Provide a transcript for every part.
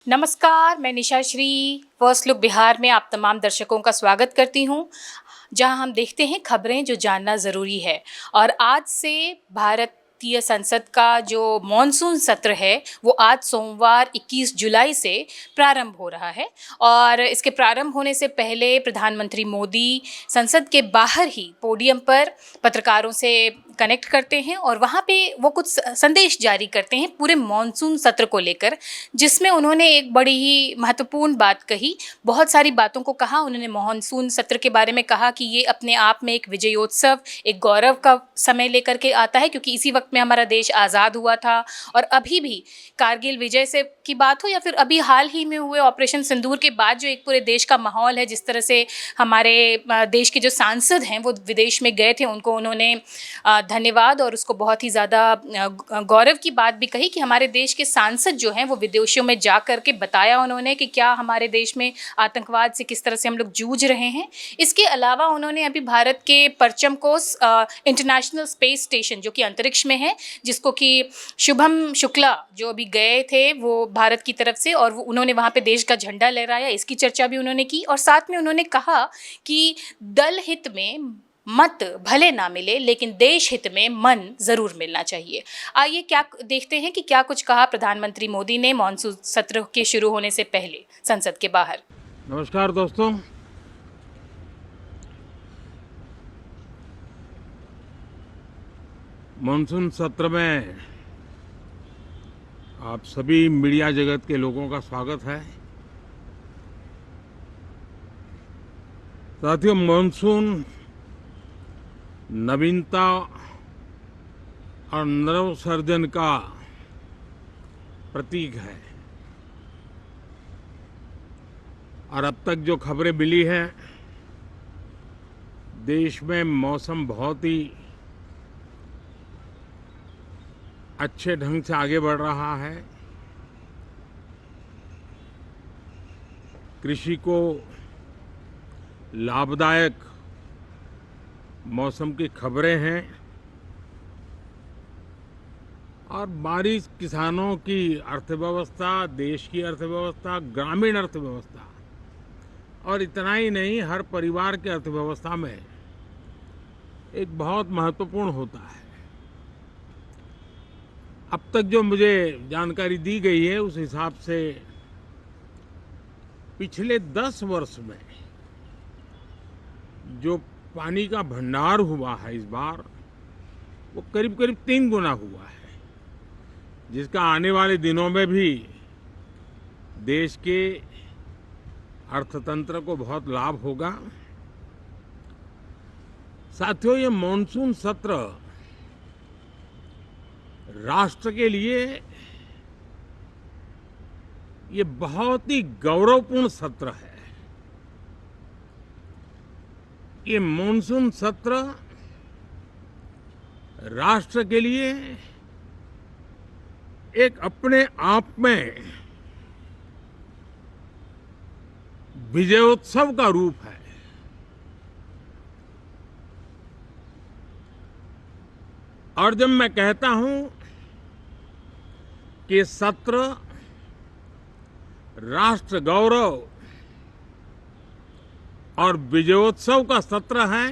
नमस्कार, मैं निशा Shri first look Bihar में आप तमाम दर्शकों का स्वागत करती हूं, जहां हम देखते हैं खबरें जो जानना ज़रूरी है। और आज से भारतीय संसद का जो मॉनसून सत्र है, वो आज सोमवार 21 जुलाई से प्रारंभ हो रहा है। और इसके प्रारंभ होने से पहले प्रधानमंत्री मोदी संसद के बाहर ही पोडियम पर पत्रकारों से कनेक्ट करते हैं और वहाँ पे वो कुछ संदेश जारी करते हैं पूरे मॉनसून सत्र को लेकर, जिसमें उन्होंने एक बड़ी ही महत्वपूर्ण बात कही। बहुत सारी बातों को कहा उन्होंने। मॉनसून सत्र के बारे में कहा कि ये अपने आप में एक विजयोत्सव, एक गौरव का समय लेकर के आता है, क्योंकि इसी वक्त में हमारा देश आज़ाद हुआ था। और अभी भी कारगिल विजय से की बात हो या फिर अभी हाल ही में हुए ऑपरेशन सिंदूर के बाद जो एक पूरे देश का माहौल है, जिस तरह से हमारे देश के जो सांसद हैं वो विदेश में गए थे, उनको उन्होंने धन्यवाद और उसको बहुत ही ज़्यादा गौरव की बात भी कही कि हमारे देश के सांसद जो हैं वो विदेशों में जा कर के बताया उन्होंने कि क्या हमारे देश में आतंकवाद से किस तरह से हम लोग जूझ रहे हैं। इसके अलावा उन्होंने अभी भारत के परचम कोस इंटरनेशनल स्पेस स्टेशन जो कि अंतरिक्ष में है, जिसको कि शुभम शुक्ला जो अभी गए थे वो भारत की तरफ से, और उन्होंने वहाँ पे देश का झंडा लहराया, इसकी चर्चा भी उन्होंने की। और साथ में उन्होंने कहा कि दल हित में मत भले ना मिले, लेकिन देश हित में मन जरूर मिलना चाहिए। आइए क्या देखते हैं कि क्या कुछ कहा प्रधानमंत्री मोदी ने मॉनसून सत्र के शुरू होने से पहले संसद के बाहर। नमस्कार दोस्तों, मॉनसून सत्र में आप सभी मीडिया जगत के लोगों का स्वागत है। साथियों, मॉनसून नवीनता और नवसर्जन का प्रतीक है। और अब तक जो खबरें मिली हैं, देश में मौसम बहुत ही अच्छे ढंग से आगे बढ़ रहा है। कृषि को लाभदायक मौसम की खबरें हैं और बारिश किसानों की अर्थव्यवस्था, देश की अर्थव्यवस्था, ग्रामीण अर्थव्यवस्था और इतना ही नहीं, हर परिवार की अर्थव्यवस्था में एक बहुत महत्वपूर्ण होता है। अब तक जो मुझे जानकारी दी गई है उस हिसाब से पिछले 10 वर्ष में जो पानी का भंडार हुआ है इस बार, वो करीब करीब 3 गुना हुआ है, जिसका आने वाले दिनों में भी देश के अर्थतंत्र को बहुत लाभ होगा। साथियों, ये मॉनसून सत्र राष्ट्र के लिए ये बहुत ही गौरवपूर्ण सत्र है। ये मॉनसून सत्र राष्ट्र के लिए एक अपने आप में विजयोत्सव का रूप है। और जब मैं कहता हूं कि सत्र राष्ट्र गौरव और विजयोत्सव का सत्र है,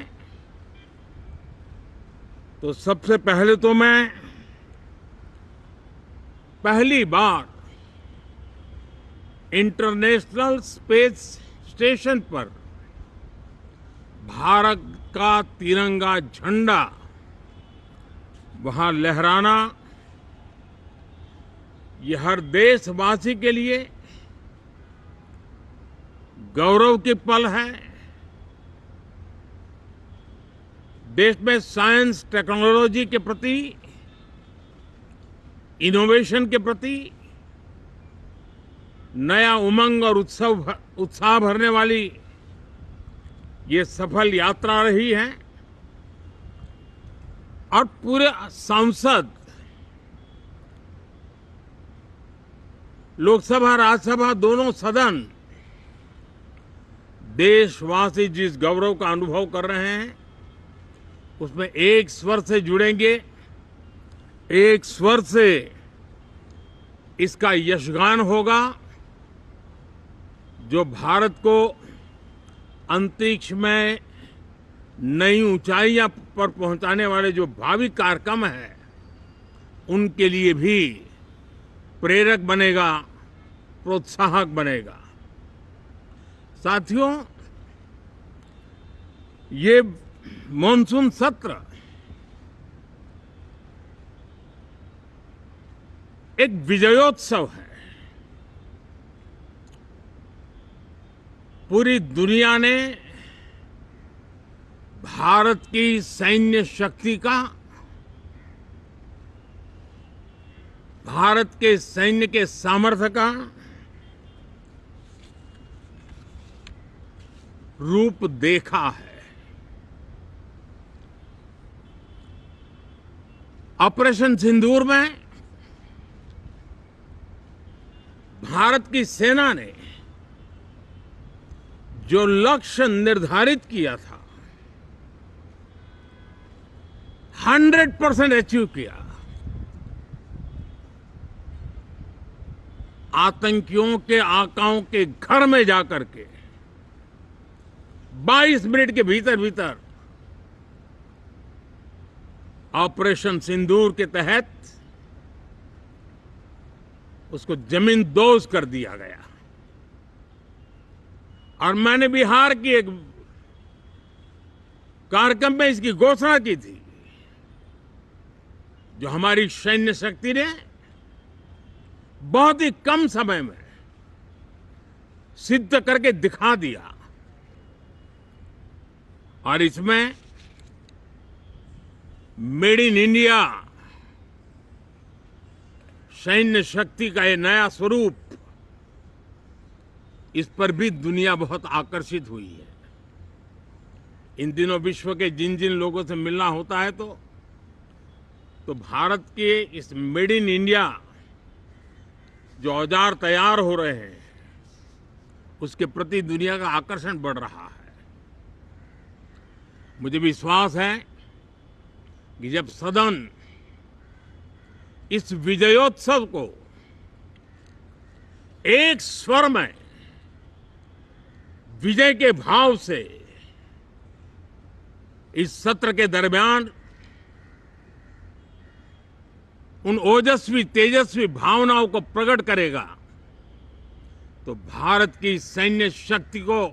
तो सबसे पहले तो मैं पहली बार इंटरनेशनल स्पेस स्टेशन पर भारत का तिरंगा झंडा वहां लहराना, ये हर देशवासी के लिए गौरव की पल है। देश में साइंस टेक्नोलॉजी के प्रति, इनोवेशन के प्रति नया उमंग और उत्साह भरने वाली ये सफल यात्रा रही है। और पूरे संसद, लोकसभा राज्यसभा दोनों सदन देशवासी जिस गौरव का अनुभव कर रहे हैं उसमें एक स्वर से जुड़ेंगे, एक स्वर से इसका यशगान होगा जो भारत को अंतरिक्ष में नई ऊंचाइयां पर पहुंचाने वाले जो भावी कार्यक्रम हैं, उनके लिए भी प्रेरक बनेगा, प्रोत्साहक बनेगा। साथियों, ये मॉनसून सत्र एक विजयोत्सव है। पूरी दुनिया ने भारत की सैन्य शक्ति का, भारत के सैन्य के सामर्थ्य का रूप देखा है। ऑपरेशन सिंदूर में भारत की सेना ने जो लक्ष्य निर्धारित किया था, 100% अचीव किया। आतंकियों के आकाओं के घर में जाकर के 22 मिनट के भीतर भीतर ऑपरेशन सिंदूर के तहत उसको जमींदोज कर दिया गया। और मैंने बिहार की एक कार्यक्रम में इसकी घोषणा की थी, जो हमारी सैन्य शक्ति ने बहुत ही कम समय में सिद्ध करके दिखा दिया। और इसमें मेड इन इंडिया सैन्य शक्ति का ये नया स्वरूप, इस पर भी दुनिया बहुत आकर्षित हुई है। इन दिनों विश्व के जिन जिन लोगों से मिलना होता है तो भारत के इस मेड इन इंडिया जो औजार तैयार हो रहे हैं, उसके प्रति दुनिया का आकर्षण बढ़ रहा है। मुझे विश्वास है कि जब सदन इस विजयोत्सव को एक स्वर में विजय के भाव से इस सत्र के दरमियान उन ओजस्वी तेजस्वी भावनाओं को प्रकट करेगा, तो भारत की सैन्य शक्ति को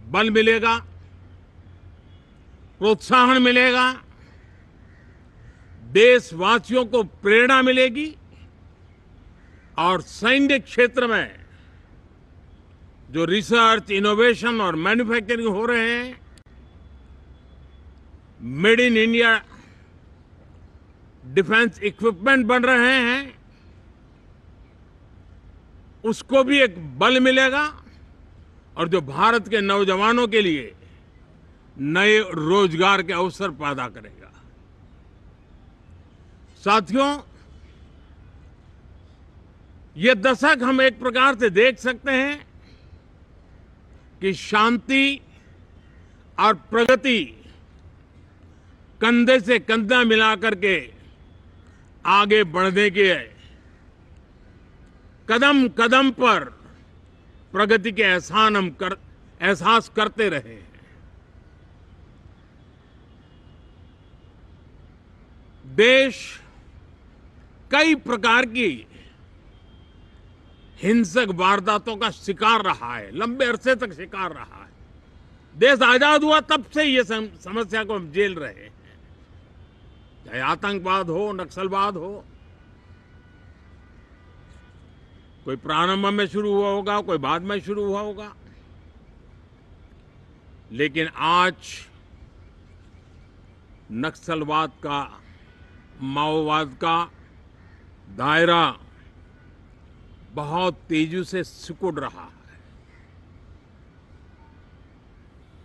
बल मिलेगा, प्रोत्साहन मिलेगा, देशवासियों को प्रेरणा मिलेगी और सैन्य क्षेत्र में जो रिसर्च, इनोवेशन और मैन्युफैक्चरिंग हो रहे हैं, made in India defence equipment बन रहे हैं, उसको भी एक बल मिलेगा और जो भारत के नौजवानों के लिए नए रोजगार के अवसर पैदा करेगा। साथियों, ये दशक हम एक प्रकार से देख सकते हैं कि शांति और प्रगति कंधे से कंधा मिलाकर के आगे बढ़ने के कदम कदम पर प्रगति के एहसास करते रहे हैं। देश कई प्रकार की हिंसक वारदातों का शिकार रहा है, लंबे अरसे तक शिकार रहा है। देश आजाद हुआ तब से ये समस्या को हम झेल रहे हैं, चाहे आतंकवाद हो, नक्सलवाद हो। कोई प्रारंभ में शुरू हुआ होगा, कोई बाद में शुरू हुआ होगा, लेकिन आज नक्सलवाद का, माओवाद का दायरा बहुत तेजी से सिकुड़ रहा है।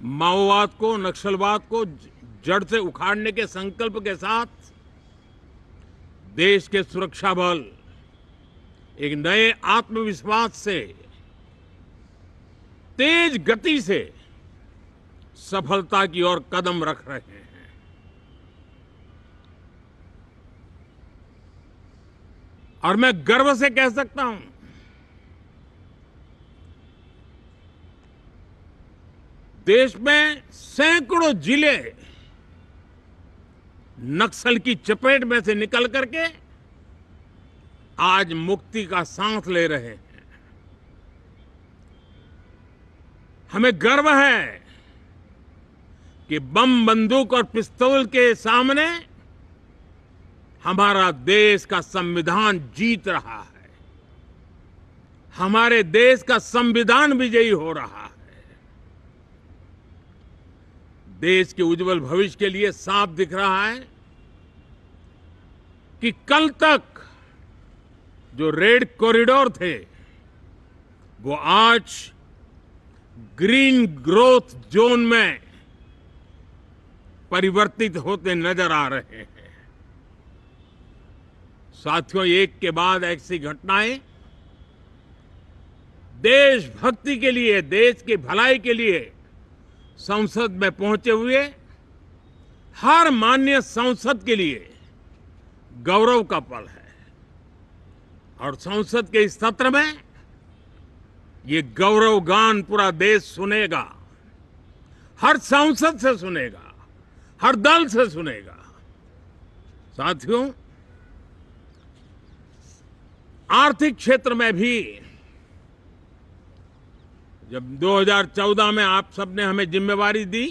माओवाद को, नक्सलवाद को जड़ से उखाड़ने के संकल्प के साथ देश के सुरक्षा बल एक नए आत्मविश्वास से, तेज गति से सफलता की ओर कदम रख रहे हैं। और मैं गर्व से कह सकता हूं देश में सैकड़ों जिले नक्सल की चपेट में से निकल करके आज मुक्ति का सांस ले रहे हैं। हमें गर्व है कि बम, बंदूक और पिस्तौल के सामने हमारा देश का संविधान जीत रहा है। हमारे देश का संविधान विजयी हो रहा है। देश के उज्जवल भविष्य के लिए साफ दिख रहा है कि कल तक जो रेड कॉरिडोर थे वो आज ग्रीन ग्रोथ जोन में परिवर्तित होते नजर आ रहे हैं। साथियों, एक के बाद ऐसी घटनाएं देशभक्ति के लिए, देश की भलाई के लिए संसद में पहुंचे हुए हर माननीय सांसद के लिए गौरव का पल है। और संसद के इस सत्र में ये गौरव गान पूरा देश सुनेगा, हर सांसद से सुनेगा, हर दल से सुनेगा। साथियों, आर्थिक क्षेत्र में भी जब 2014 में आप सबने हमें जिम्मेवारी दी,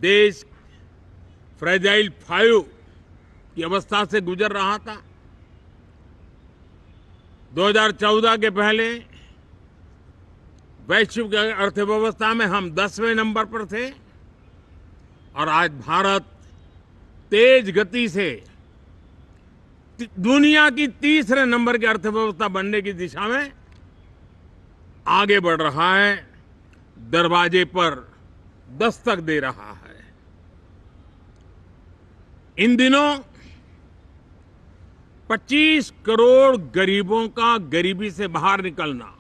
देश फ्रेजाइल 5 की अवस्था से गुजर रहा था। 2014 के पहले वैश्विक अर्थव्यवस्था में हम 10वें नंबर पर थे और आज भारत तेज गति से दुनिया की तीसरे नंबर की अर्थव्यवस्था बनने की दिशा में आगे बढ़ रहा है, दरवाजे पर दस्तक दे रहा है। इन दिनों 25 करोड़ गरीबों का गरीबी से बाहर निकलना,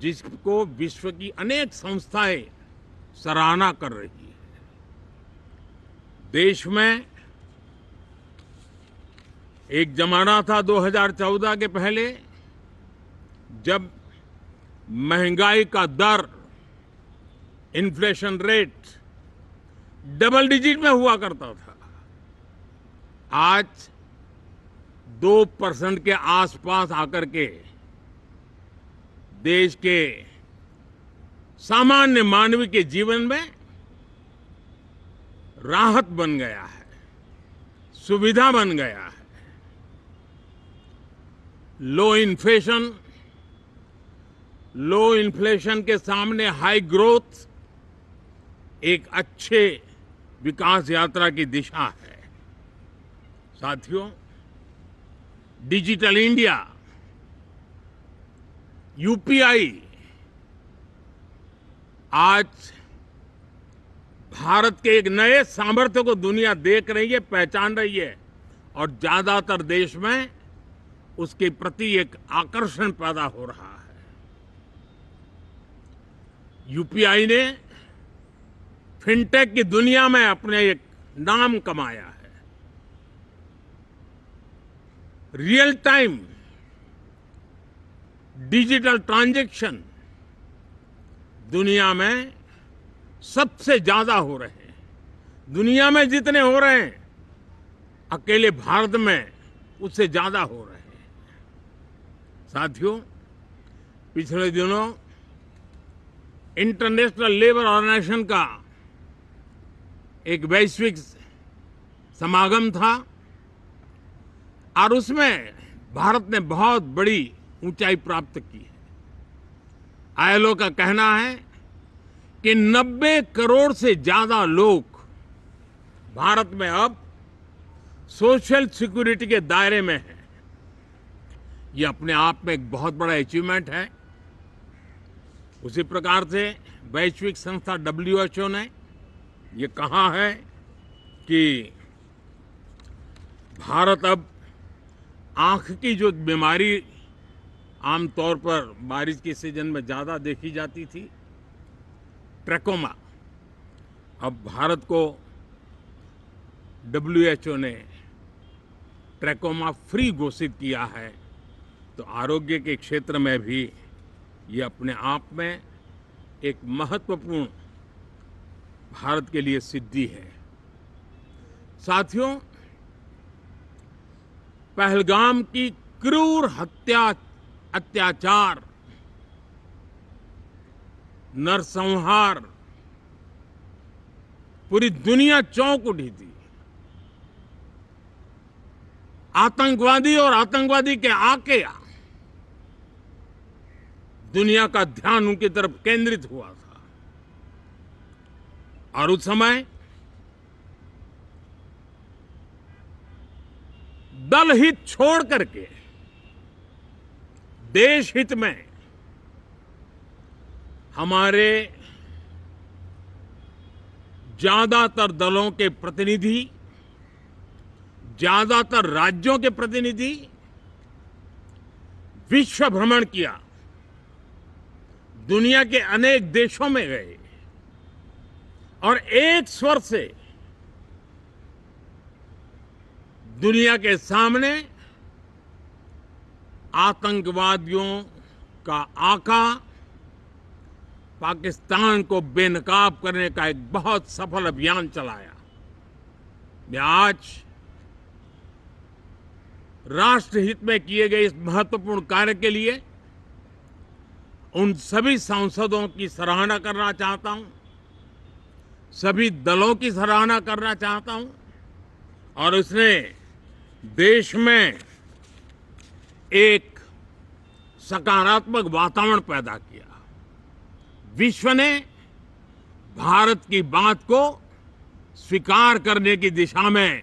जिसको विश्व की अनेक संस्थाएं सराहना कर रही है। देश में एक जमाना था 2014 के पहले जब महंगाई का दर, इन्फ्लेशन रेट डबल डिजिट में हुआ करता था। आज 2% के आसपास आकर के देश के सामान्य मानव के जीवन में राहत बन गया है, सुविधा बन गया है। लो इन्फ्लेशन के सामने हाई ग्रोथ एक अच्छे विकास यात्रा की दिशा है। साथियों, डिजिटल इंडिया, यूपीआई आज भारत के एक नए सामर्थ्य को दुनिया देख रही है, पहचान रही है और ज्यादातर देश में उसके प्रति एक आकर्षण पैदा हो रहा है। यूपीआई ने फिनटेक की दुनिया में अपने एक नाम कमाया है। रियल टाइम डिजिटल ट्रांजैक्शन दुनिया में सबसे ज्यादा हो रहे हैं। दुनिया में जितने हो रहे हैं, अकेले भारत में उससे ज्यादा हो रहे हैं। साथियों, पिछले दिनों इंटरनेशनल लेबर ऑर्गेनाइजेशन का एक वैश्विक समागम था और उसमें भारत ने बहुत बड़ी ऊंचाई प्राप्त की है। आईएलओ का कहना है कि 90 करोड़ से ज्यादा लोग भारत में अब सोशल सिक्योरिटी के दायरे में हैं। ये अपने आप में एक बहुत बड़ा अचीवमेंट है। उसी प्रकार से वैश्विक संस्था WHO ने ये कहा है कि भारत अब आंख की जो बीमारी आमतौर पर बारिश के सीजन में ज्यादा देखी जाती थी, ट्रैकोमा, अब भारत को WHO ने ट्रैकोमा फ्री घोषित किया है। तो आरोग्य के क्षेत्र में भी ये अपने आप में एक महत्वपूर्ण भारत के लिए सिद्धि है। साथियों, पहलगाम की क्रूर हत्या, अत्याचार, नरसंहार, पूरी दुनिया चौंक उठी थी। आतंकवादी और आतंकवादी के आके दुनिया का ध्यान उनकी तरफ केंद्रित हुआ था और उस समय दल हित छोड़ करके देश हित में हमारे ज्यादातर दलों के प्रतिनिधि, ज्यादातर राज्यों के प्रतिनिधि विश्व भ्रमण किया, दुनिया के अनेक देशों में गए और एक स्वर से दुनिया के सामने आतंकवादियों का आका पाकिस्तान को बेनकाब करने का एक बहुत सफल अभियान चलाया। मैं आज राष्ट्रहित में किए गए इस महत्वपूर्ण कार्य के लिए उन सभी सांसदों की सराहना करना चाहता हूं, सभी दलों की सराहना करना चाहता हूं और उसने देश में एक सकारात्मक वातावरण पैदा किया। विश्व ने भारत की बात को स्वीकार करने की दिशा में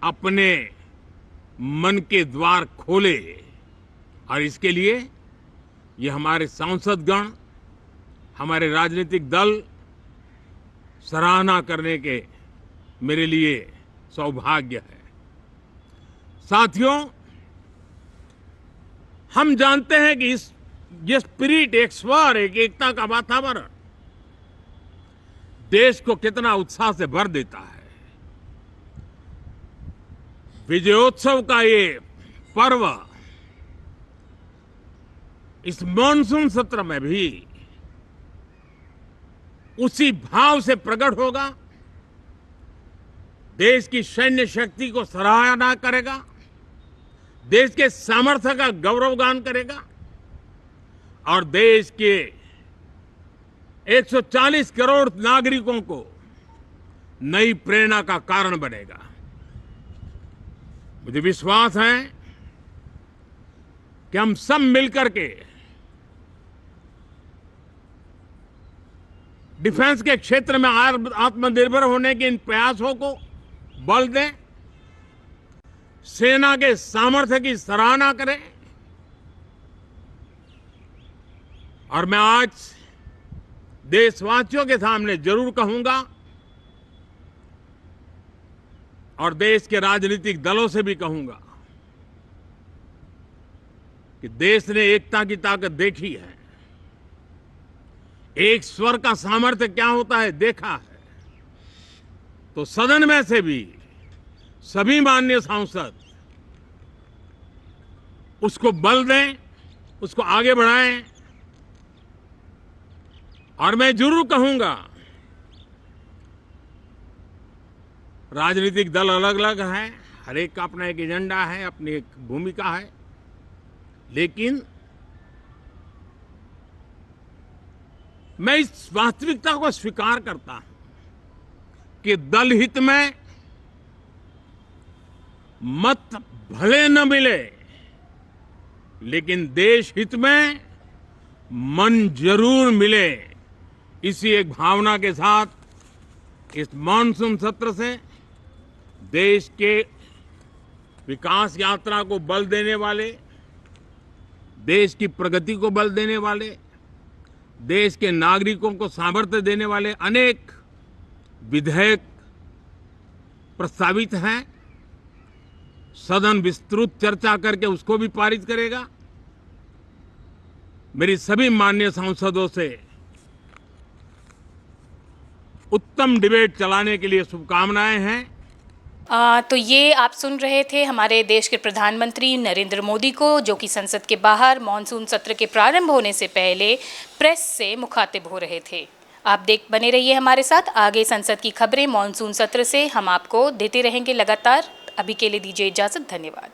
अपने मन के द्वार खोले और इसके लिए ये हमारे सांसदगण, हमारे राजनीतिक दल सराहना करने के मेरे लिए सौभाग्य है। साथियों, हम जानते हैं कि ये स्पिरिट, एक स्वर, एक एकता का वातावरण देश को कितना उत्साह से भर देता है। विजयोत्सव का ये पर्व इस मॉनसून सत्र में भी उसी भाव से प्रकट होगा। देश की सैन्य शक्ति को सराहना करेगा, देश के सामर्थ्य का गौरवगान करेगा और देश के 140 करोड़ नागरिकों को नई प्रेरणा का कारण बनेगा। मुझे विश्वास है कि हम सब मिलकर के डिफेंस के क्षेत्र में आत्मनिर्भर होने के इन प्रयासों को बल दें, सेना के सामर्थ्य की सराहना करें और मैं आज देशवासियों के सामने जरूर कहूंगा और देश के राजनीतिक दलों से भी कहूंगा कि देश ने एकता की ताकत देखी है, एक स्वर का सामर्थ्य क्या होता है देखा है। तो सदन में से भी सभी माननीय सांसद उसको बल दें, उसको आगे बढ़ाएं और मैं जरूर कहूंगा, राजनीतिक दल अलग अलग हैं, हर एक का अपना एक एजेंडा है, अपनी एक भूमिका है, लेकिन मैं इस वास्तविकता को स्वीकार करता हूं कि दल हित में मत भले न मिले, लेकिन देश हित में मन जरूर मिले। इसी एक भावना के साथ इस मानसून सत्र से देश के विकास यात्रा को बल देने वाले, देश की प्रगति को बल देने वाले, देश के नागरिकों को सामर्थ्य देने वाले अनेक विधेयक प्रस्तावित हैं। सदन विस्तृत चर्चा करके उसको भी पारित करेगा। मेरी सभी माननीय सांसदों से उत्तम डिबेट चलाने के लिए शुभकामनाएं हैं। तो ये आप सुन रहे थे हमारे देश के प्रधानमंत्री नरेंद्र मोदी को, जो कि संसद के बाहर मॉनसून सत्र के प्रारंभ होने से पहले प्रेस से मुखातिब हो रहे थे। आप बने रहिए हमारे साथ। आगे संसद की खबरें मॉनसून सत्र से हम आपको देते रहेंगे लगातार। अभी के लिए दीजिए इजाज़त। धन्यवाद।